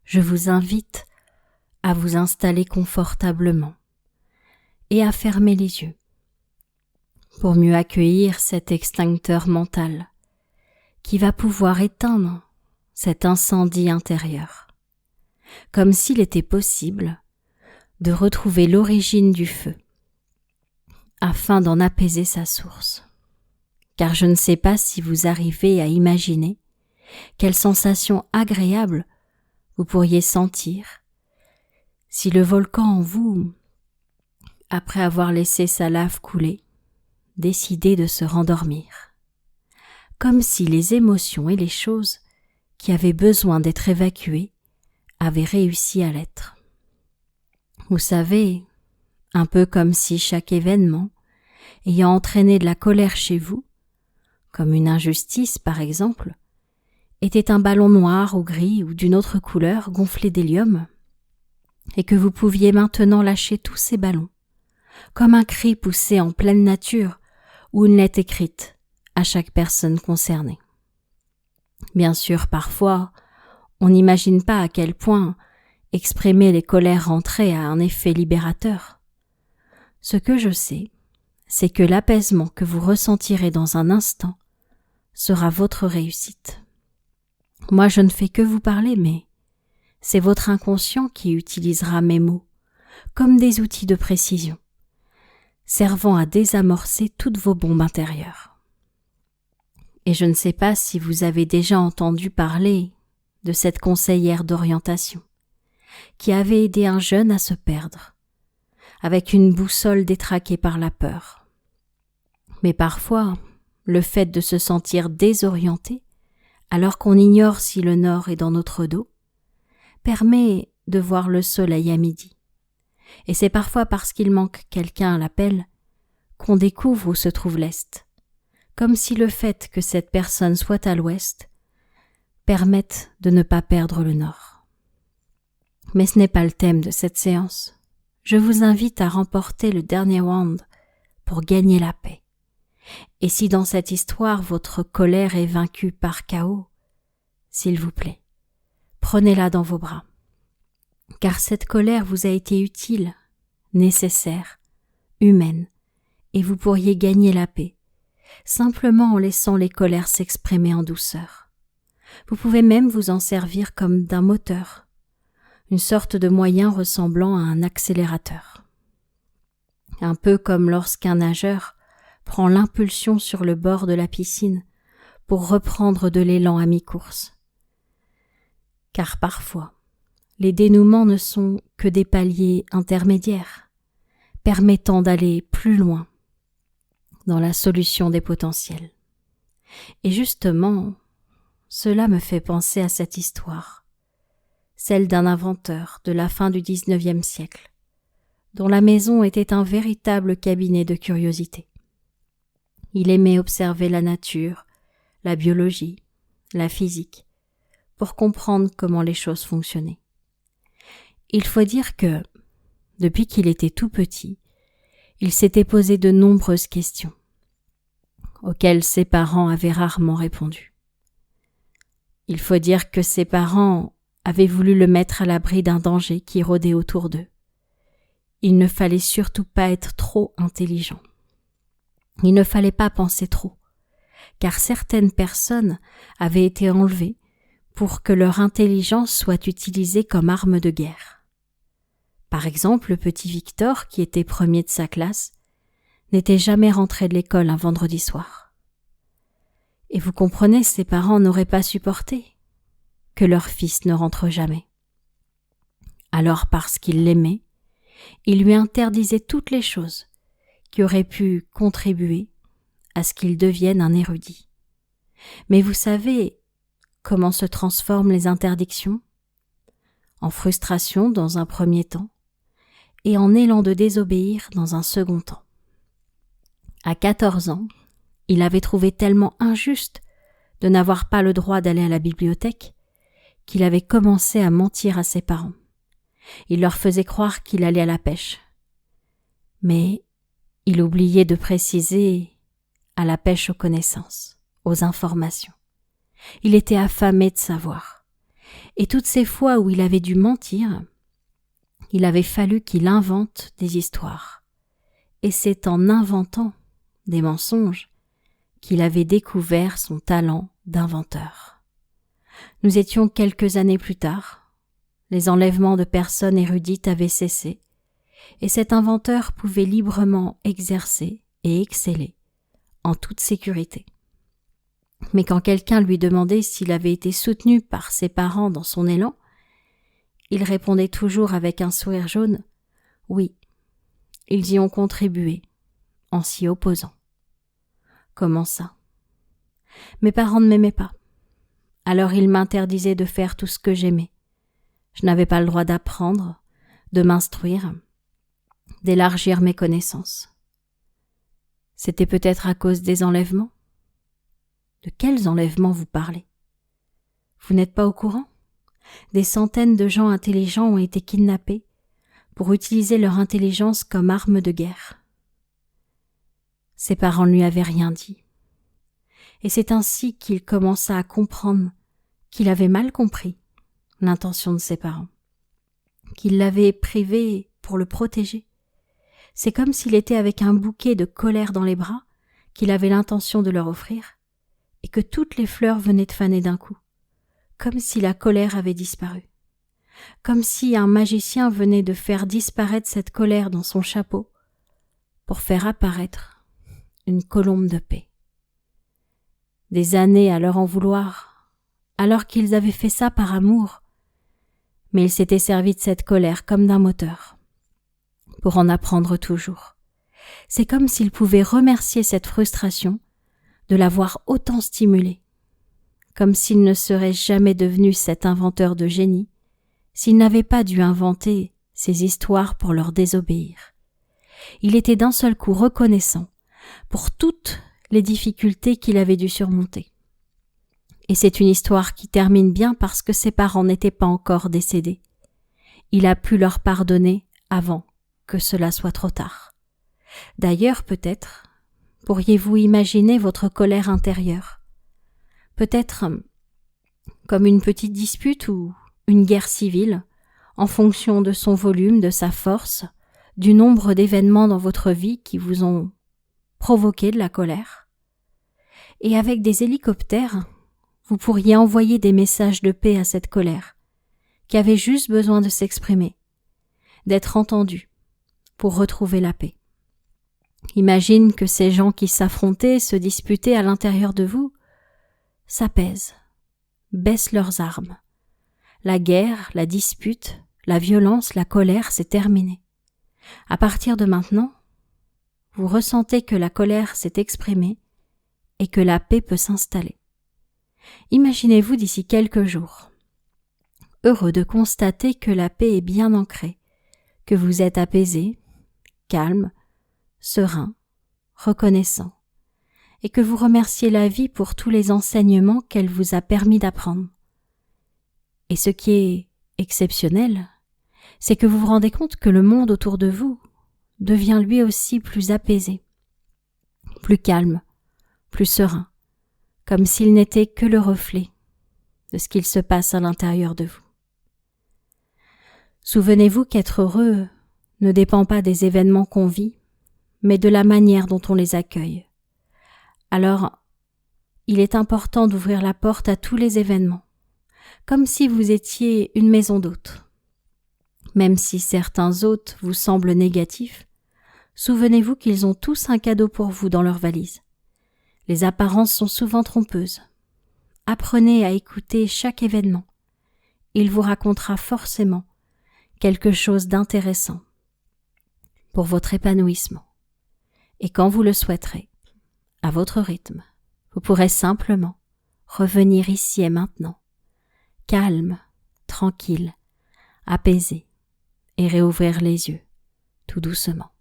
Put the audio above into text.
je vous invite à vous installer confortablement et à fermer les yeux pour mieux accueillir cet extincteur mental qui va pouvoir éteindre cet incendie intérieur, comme s'il était possible de retrouver l'origine du feu afin d'en apaiser sa source. Car je ne sais pas si vous arrivez à imaginer quelle sensation agréable vous pourriez sentir si le volcan en vous, après avoir laissé sa lave couler, décidait de se rendormir. Comme si les émotions et les choses qui avaient besoin d'être évacuées avaient réussi à l'être. Vous savez, un peu comme si chaque événement, ayant entraîné de la colère chez vous, comme une injustice par exemple, était un ballon noir ou gris ou d'une autre couleur gonflé d'hélium, et que vous pouviez maintenant lâcher tous ces ballons, comme un cri poussé en pleine nature ou une lettre écrite à chaque personne concernée. Bien sûr, parfois, on n'imagine pas à quel point exprimer les colères rentrées a un effet libérateur. Ce que je sais, c'est que l'apaisement que vous ressentirez dans un instant sera votre réussite. Moi, je ne fais que vous parler, mais c'est votre inconscient qui utilisera mes mots comme des outils de précision, servant à désamorcer toutes vos bombes intérieures. Et je ne sais pas si vous avez déjà entendu parler de cette conseillère d'orientation qui avait aidé un jeune à se perdre, avec une boussole détraquée par la peur. Mais parfois, le fait de se sentir désorienté, alors qu'on ignore si le nord est dans notre dos, permet de voir le soleil à midi. Et c'est parfois parce qu'il manque quelqu'un à l'appel qu'on découvre où se trouve l'est, comme si le fait que cette personne soit à l'ouest permette de ne pas perdre le nord. Mais ce n'est pas le thème de cette séance. Je vous invite à remporter le dernier round pour gagner la paix. Et si dans cette histoire votre colère est vaincue par chaos, s'il vous plaît, prenez-la dans vos bras. Car cette colère vous a été utile, nécessaire, humaine, et vous pourriez gagner la paix, simplement en laissant les colères s'exprimer en douceur. Vous pouvez même vous en servir comme d'un moteur, une sorte de moyen ressemblant à un accélérateur. Un peu comme lorsqu'un nageur prend l'impulsion sur le bord de la piscine pour reprendre de l'élan à mi-course. Car parfois, les dénouements ne sont que des paliers intermédiaires, permettant d'aller plus loin dans la solution des potentiels. Et justement, cela me fait penser à cette histoire, celle d'un inventeur de la fin du XIXe siècle, dont la maison était un véritable cabinet de curiosité. Il aimait observer la nature, la biologie, la physique, pour comprendre comment les choses fonctionnaient. Il faut dire que, depuis qu'il était tout petit, il s'était posé de nombreuses questions, auxquelles ses parents avaient rarement répondu. Il faut dire que ses parents avaient voulu le mettre à l'abri d'un danger qui rôdait autour d'eux. Il ne fallait surtout pas être trop intelligent. Il ne fallait pas penser trop, car certaines personnes avaient été enlevées pour que leur intelligence soit utilisée comme arme de guerre. Par exemple, le petit Victor, qui était premier de sa classe, n'était jamais rentré de l'école un vendredi soir. Et vous comprenez, ses parents n'auraient pas supporté que leur fils ne rentre jamais. Alors, parce qu'ils l'aimaient, ils lui interdisaient toutes les choses qui auraient pu contribuer à ce qu'il devienne un érudit. Mais vous savez comment se transforment les interdictions ? En frustration dans un premier temps et en élan de désobéir dans un second temps. À 14 ans, il avait trouvé tellement injuste de n'avoir pas le droit d'aller à la bibliothèque qu'il avait commencé à mentir à ses parents. Il leur faisait croire qu'il allait à la pêche. Mais il oubliait de préciser à la pêche aux connaissances, aux informations. Il était affamé de savoir. Et toutes ces fois où il avait dû mentir, il avait fallu qu'il invente des histoires. Et c'est en inventant des mensonges qu'il avait découvert son talent d'inventeur. Nous étions quelques années plus tard. Les enlèvements de personnes érudites avaient cessé, et cet inventeur pouvait librement exercer et exceller en toute sécurité. Mais quand quelqu'un lui demandait s'il avait été soutenu par ses parents dans son élan, il répondait toujours avec un sourire jaune « Oui, ils y ont contribué, en s'y opposant. » Comment ça? Mes parents ne m'aimaient pas. Alors ils m'interdisaient de faire tout ce que j'aimais. Je n'avais pas le droit d'apprendre, de m'instruire, d'élargir mes connaissances. C'était peut-être à cause des enlèvements? De quels enlèvements vous parlez? Vous n'êtes pas au courant? Des centaines de gens intelligents ont été kidnappés pour utiliser leur intelligence comme arme de guerre. Ses parents ne lui avaient rien dit. Et c'est ainsi qu'il commença à comprendre qu'il avait mal compris l'intention de ses parents, qu'il l'avait privé pour le protéger. C'est comme s'il était avec un bouquet de colère dans les bras qu'il avait l'intention de leur offrir, et que toutes les fleurs venaient de faner d'un coup, comme si la colère avait disparu, comme si un magicien venait de faire disparaître cette colère dans son chapeau pour faire apparaître une colombe de paix. Des années à leur en vouloir, alors qu'ils avaient fait ça par amour, mais ils s'étaient servis de cette colère comme d'un moteur, pour en apprendre toujours. C'est comme s'ils pouvaient remercier cette frustration de l'avoir autant stimulé, comme s'il ne serait jamais devenu cet inventeur de génie s'il n'avait pas dû inventer ces histoires pour leur désobéir. Il était d'un seul coup reconnaissant pour toutes les difficultés qu'il avait dû surmonter. Et c'est une histoire qui termine bien parce que ses parents n'étaient pas encore décédés. Il a pu leur pardonner avant que cela soit trop tard. D'ailleurs, peut-être, pourriez-vous imaginer votre colère intérieure? Peut-être comme une petite dispute ou une guerre civile, en fonction de son volume, de sa force, du nombre d'événements dans votre vie qui vous ont provoqué de la colère. Et avec des hélicoptères, vous pourriez envoyer des messages de paix à cette colère, qui avait juste besoin de s'exprimer, d'être entendue, pour retrouver la paix. Imagine que ces gens qui s'affrontaient, se disputaient à l'intérieur de vous, s'apaisent, baissent leurs armes. La guerre, la dispute, la violence, la colère, c'est terminé. À partir de maintenant, vous ressentez que la colère s'est exprimée et que la paix peut s'installer. Imaginez-vous d'ici quelques jours, heureux de constater que la paix est bien ancrée, que vous êtes apaisé, calme, serein, reconnaissant, et que vous remerciez la vie pour tous les enseignements qu'elle vous a permis d'apprendre. Et ce qui est exceptionnel, c'est que vous vous rendez compte que le monde autour de vous devient lui aussi plus apaisé, plus calme, plus serein, comme s'il n'était que le reflet de ce qu'il se passe à l'intérieur de vous. Souvenez-vous qu'être heureux ne dépend pas des événements qu'on vit, mais de la manière dont on les accueille. Alors, il est important d'ouvrir la porte à tous les événements, comme si vous étiez une maison d'hôtes. Même si certains hôtes vous semblent négatifs, souvenez-vous qu'ils ont tous un cadeau pour vous dans leur valise. Les apparences sont souvent trompeuses. Apprenez à écouter chaque événement. Il vous racontera forcément quelque chose d'intéressant pour votre épanouissement. Et quand vous le souhaiterez, à votre rythme, vous pourrez simplement revenir ici et maintenant, calme, tranquille, apaisé, et réouvrir les yeux, tout doucement.